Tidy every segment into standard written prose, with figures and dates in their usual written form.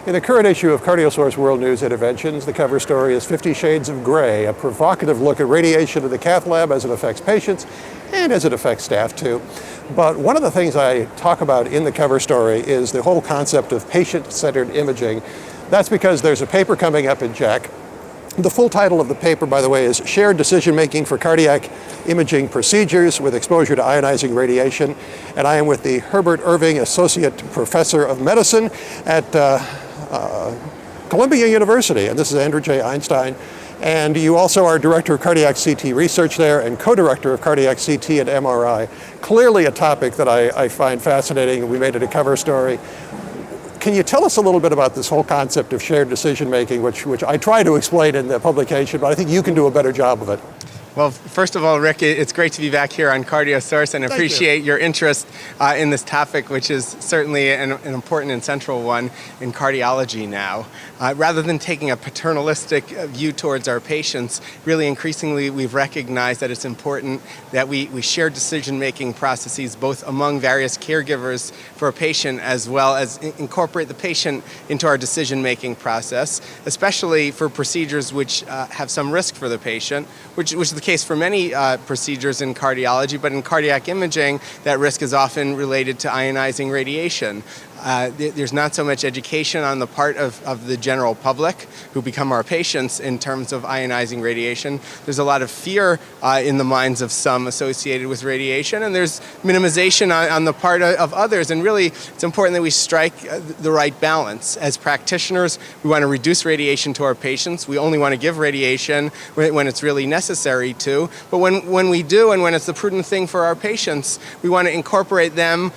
In the current issue of CardioSource WorldNews Interventions, the cover story is 50 Shades of Gray, a provocative look at radiation in the cath lab as it affects patients and as it affects staff too. But one of the things I talk about in the cover story is the whole concept of patient-centered imaging. That's because there's a paper coming up in JACC. The full title of the paper, by the way, is Shared Decision-Making for Cardiac Imaging Procedures with Exposure to Ionizing Radiation. And I am with the Herbert Irving Associate Professor of Medicine at Columbia University. And this is Andrew J. Einstein. And you also are Director of Cardiac CT Research there and Co-Director of Cardiac CT and MRI. Clearly a topic that I find fascinating. We made it a cover story. Can you tell us a little bit about this whole concept of shared decision-making, which I try to explain in the publication, but I think you can do a better job of it. Well, first of all, Rick, it's great to be back here on CardioSource and appreciate your interest in this topic, which is certainly an important and central one in cardiology now. Rather than taking a paternalistic view towards our patients, really increasingly we've recognized that it's important that we share decision-making processes both among various caregivers for a patient as well as incorporate the patient into our decision-making process, especially for procedures which have some risk for the patient, which is the case for many procedures in cardiology, but in cardiac imaging, that risk is often related to ionizing radiation. There's not so much education on the part of the general public who become our patients in terms of ionizing radiation. There's a lot of fear in the minds of some associated with radiation, and there's minimization on the part of others. And really, it's important that we strike the right balance. As practitioners, we want to reduce radiation to our patients. We only want to give radiation when it's really necessary to. But when we do, and when it's the prudent thing for our patients, we want to incorporate them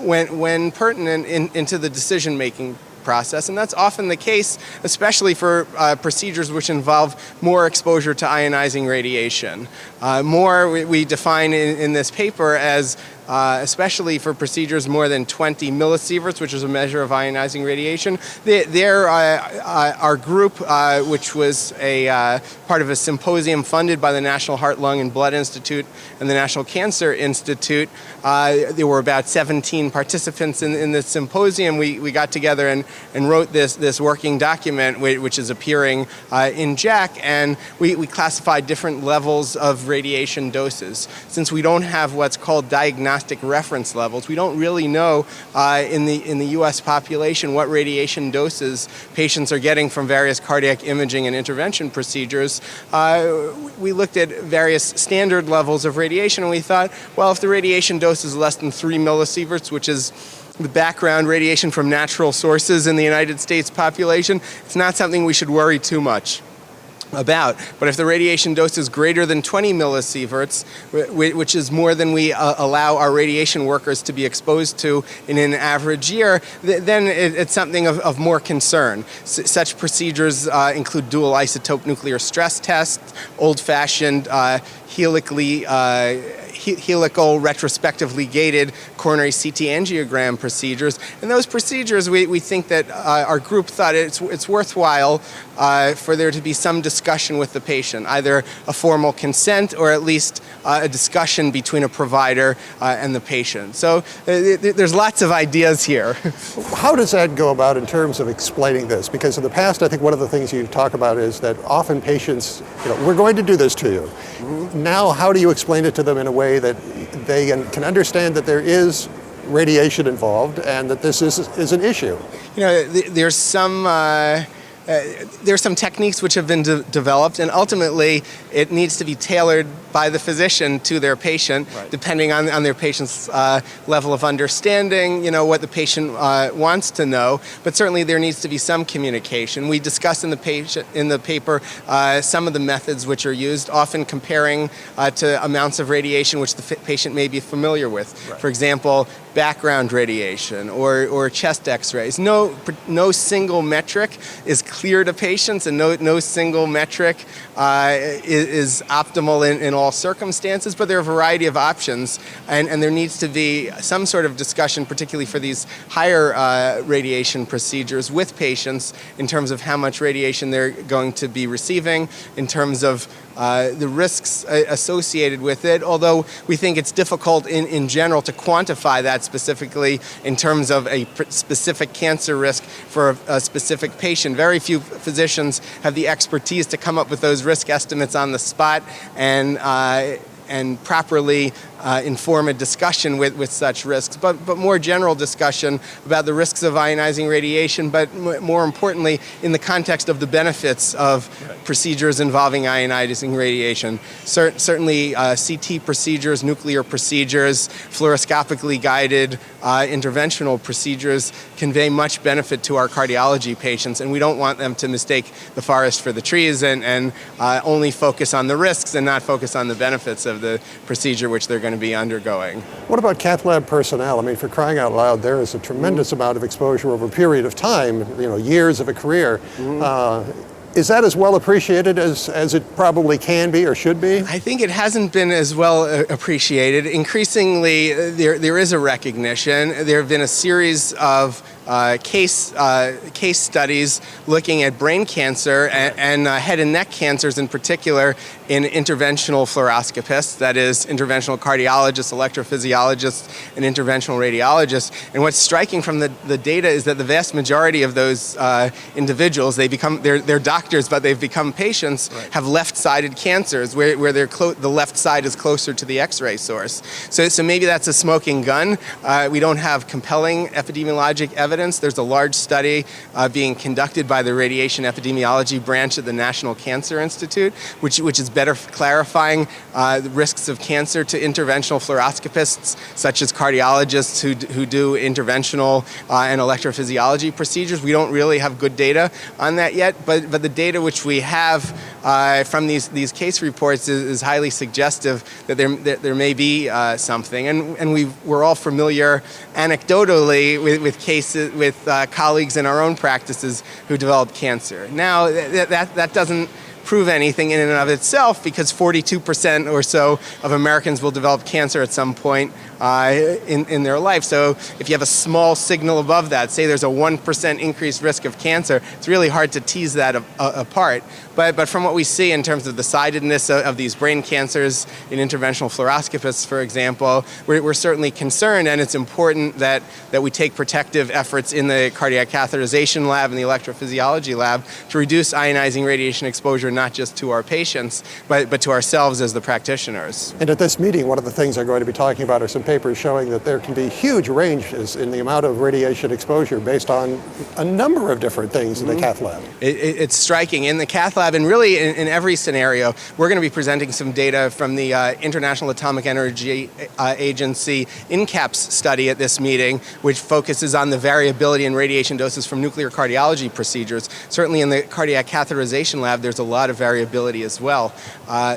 when pertinent into the decision-making process, and that's often the case, especially for procedures which involve more exposure to ionizing radiation. More we define in this paper as especially for procedures more than 20 millisieverts, which is a measure of ionizing radiation. Our group, which was a part of a symposium funded by the National Heart, Lung, and Blood Institute and the National Cancer Institute, there were about 17 participants in this symposium. We got together and wrote this working document, which is appearing in JACC, and we classified different levels of radiation doses. Since we don't have what's called diagnostic reference levels, we don't really know in the U.S. population what radiation doses patients are getting from various cardiac imaging and intervention procedures. We looked at various standard levels of radiation, and we thought, well, if the radiation dose is less than 3 millisieverts, which is the background radiation from natural sources in the United States population, it's not something we should worry too much about. But if the radiation dose is greater than 20 millisieverts, which is more than we allow our radiation workers to be exposed to in an average year, then it's something of more concern. Such procedures include dual isotope nuclear stress tests, old-fashioned helical retrospectively gated coronary CT angiogram procedures. And those procedures, we think that our group thought it's worthwhile for there to be some discussion with the patient, either a formal consent or at least a discussion between a provider and the patient. So there's lots of ideas here. How does that go about in terms of explaining this? Because in the past, I think one of the things you talk about is that often patients, we're going to do this to you. Mm-hmm. Now, how do you explain it to them in a way that they can understand that there is radiation involved and that this is an issue? There's some techniques which have been developed, and ultimately it needs to be tailored by the physician to their patient, right, depending on their patient's level of understanding, what the patient wants to know. But certainly there needs to be some communication. We discuss in the paper some of the methods which are used, often comparing to amounts of radiation which the patient may be familiar with. Right. For example, background radiation or chest x-rays. No single metric is clear to patients, and no single metric is optimal in all circumstances, but there are a variety of options, and there needs to be some sort of discussion, particularly for these higher radiation procedures with patients in terms of how much radiation they're going to be receiving, in terms of the risks associated with it, although we think it's difficult in general to quantify that specifically in terms of a specific cancer risk for a specific patient. Very few physicians have the expertise to come up with those risk estimates on the spot and properly inform a discussion with such risks, but more general discussion about the risks of ionizing radiation, but more importantly, in the context of the benefits of procedures involving ionizing radiation. Certainly CT procedures, nuclear procedures, fluoroscopically guided interventional procedures convey much benefit to our cardiology patients, and we don't want them to mistake the forest for the trees and only focus on the risks and not focus on the benefits of the procedure which they're going to be undergoing. What about cath lab personnel? I mean, for crying out loud, there is a tremendous amount of exposure over a period of time, years of a career. Is that as well appreciated as it probably can be or should be? I think it hasn't been as well appreciated. Increasingly, there is a recognition. There have been a series of case studies looking at brain cancer and head and neck cancers in particular in interventional fluoroscopists, that is, interventional cardiologists, electrophysiologists, and interventional radiologists. And what's striking from the data is that the vast majority of those individuals, they're doctors, but they've become patients, have left-sided cancers where the left side is closer to the X-ray source. So maybe that's a smoking gun. We don't have compelling epidemiologic evidence. There's a large study being conducted by the radiation epidemiology branch at the National Cancer Institute, which is better clarifying the risks of cancer to interventional fluoroscopists, such as cardiologists who do interventional and electrophysiology procedures. We don't really have good data on that yet, but the data which we have from these case reports is highly suggestive that there may be something, and we're all familiar anecdotally with cases with colleagues in our own practices who developed cancer. Now that doesn't prove anything in and of itself, because 42% or so of Americans will develop cancer at some point in their life. So if you have a small signal above that, say there's a 1% increased risk of cancer, it's really hard to tease that apart. But from what we see in terms of the sidedness of these brain cancers in interventional fluoroscopists, for example, we're certainly concerned, and it's important that we take protective efforts in the cardiac catheterization lab and the electrophysiology lab to reduce ionizing radiation exposure, not just to our patients, but to ourselves as the practitioners. And at this meeting, one of the things I'm going to be talking about are some papers showing that there can be huge ranges in the amount of radiation exposure based on a number of different things in the cath lab. It's striking. In the cath lab, and really in every scenario, we're going to be presenting some data from the International Atomic Energy Agency INCAPS study at this meeting, which focuses on the variability in radiation doses from nuclear cardiology procedures. Certainly in the cardiac catheterization lab, there's a lot of variability as well.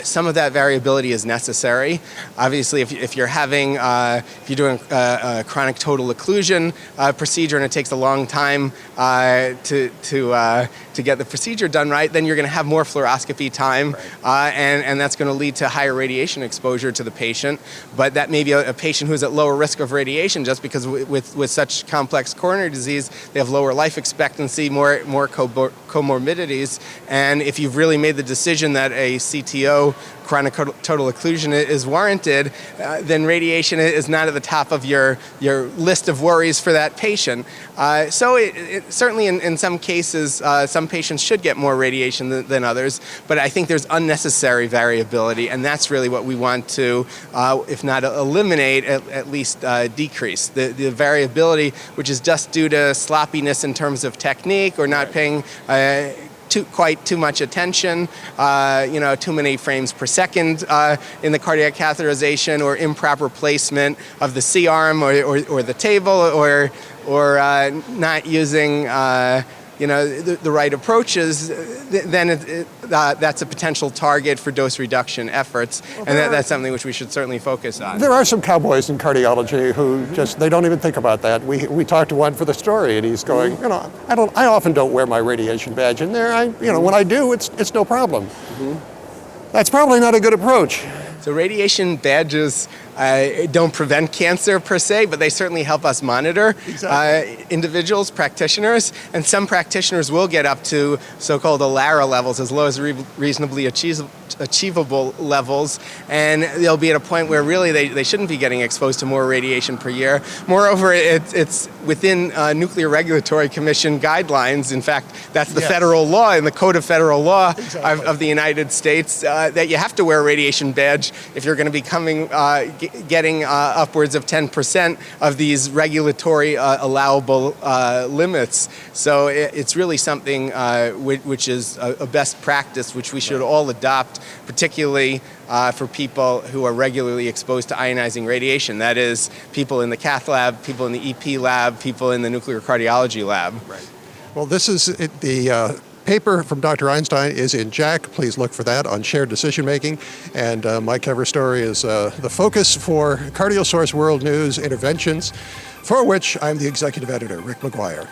Some of that variability is necessary. Obviously, if you're having, if you're doing a chronic total occlusion procedure and it takes a long time to get the procedure done right, then you're going to have more fluoroscopy time, and that's going to lead to higher radiation exposure to the patient. But that may be a patient who's at lower risk of radiation just because with such complex coronary disease, they have lower life expectancy, more comorbidities, and if you've really made the decision that a CTO, chronic total occlusion, is warranted, then radiation is not at the top of your list of worries for that patient. So certainly in some cases, some patients should get more radiation than others, but I think there's unnecessary variability, and that's really what we want to, if not eliminate, at least decrease. The variability, which is just due to sloppiness in terms of technique or not paying quite too much attention, too many frames per second in the cardiac catheterization, or improper placement of the C-arm or the table, or not using the right approaches, then that's a potential target for dose reduction efforts, and that's something which we should certainly focus on. There are some cowboys in cardiology who they don't even think about that. We talked to one for the story, and he's going, I often don't wear my radiation badge in there. When I do, it's no problem. That's probably not a good approach. So radiation badges don't prevent cancer per se, but they certainly help us monitor individuals, practitioners, and some practitioners will get up to so-called ALARA levels, as low as reasonably achievable levels, and they'll be at a point where really they shouldn't be getting exposed to more radiation per year. Moreover, it's within Nuclear Regulatory Commission guidelines. In fact, that's the federal law in the Code of Federal Law of the United States, that you have to wear a radiation badge if you're going to be getting upwards of 10% of these regulatory allowable limits. So it's really something which is a best practice which we should all adopt, particularly for people who are regularly exposed to ionizing radiation. That is, people in the cath lab, people in the EP lab, people in the nuclear cardiology lab. Right. Well, this is the paper from Dr. Einstein is in JACC. Please look for that on shared decision making. And my cover story is the focus for CardioSource World News Interventions, for which I'm the executive editor, Rick McGuire.